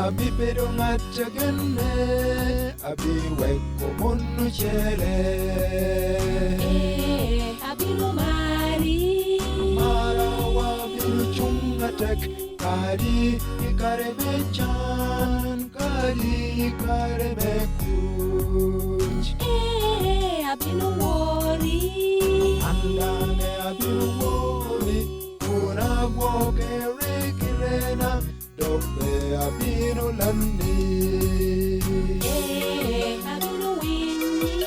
Abi pero ngachagene, abi weko monu chele. Abi no mari, mara wa bilu chungatek, kari ikarebe chan, kari ikarebe kuch. Abi no worry, andane abi no worry, una woke rekirena. Dope abino landi, abino winni.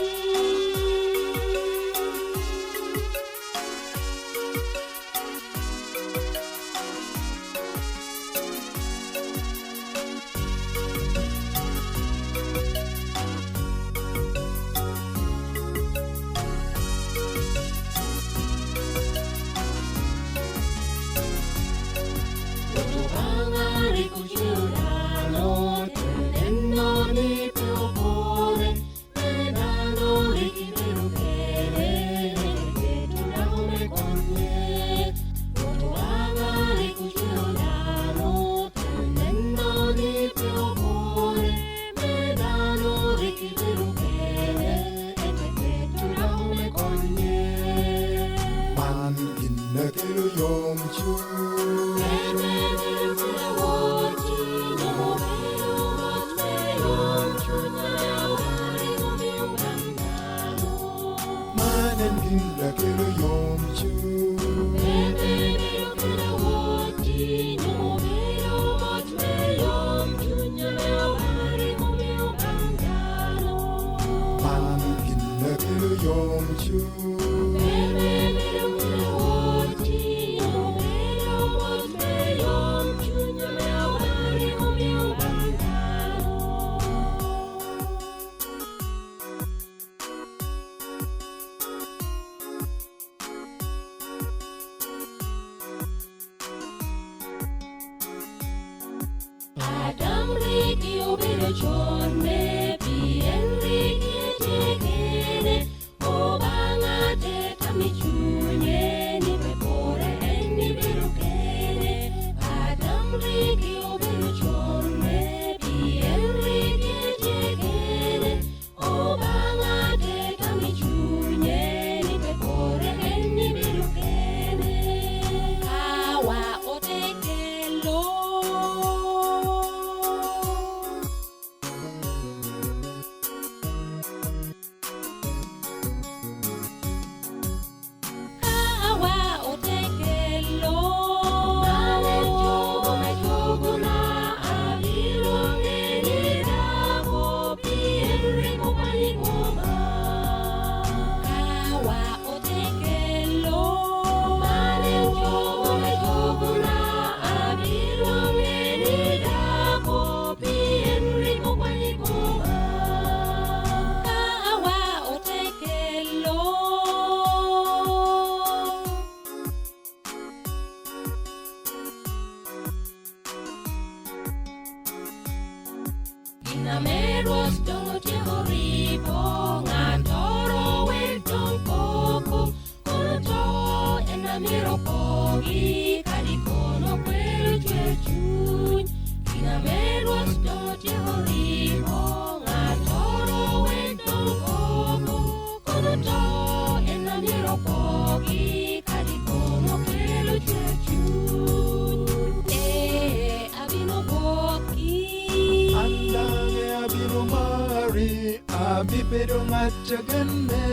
Abi pero ngachagene,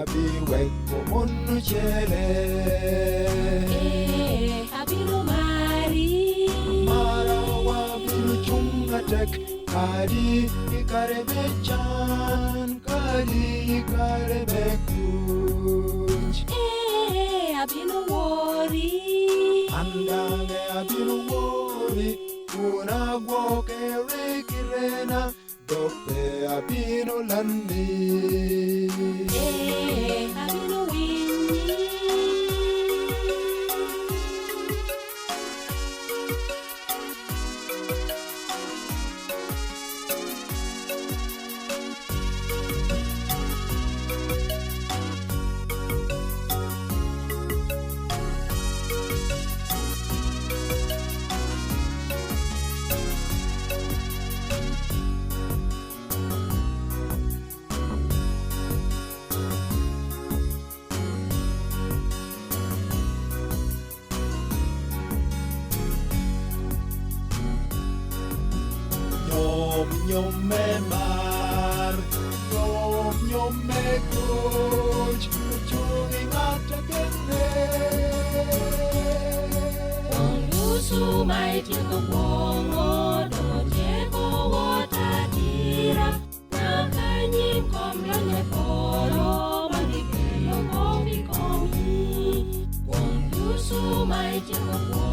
abi weko monu chele. Abi no mari, mara wa bilu chungatek, kari ikarebe chan, kari ikarebe kuch. Abi no worry, andane abi no worry, Kuna gwoke rikirena Dope abino landi abino winyi. Nyom me mar, nyom me kuch, chungi ngata kene. Ongusu mai tieko bongo, do tieko wotatira. Nakanyi komlone poro, mandi kelo komi komi. Ongusu mai tieko bongo.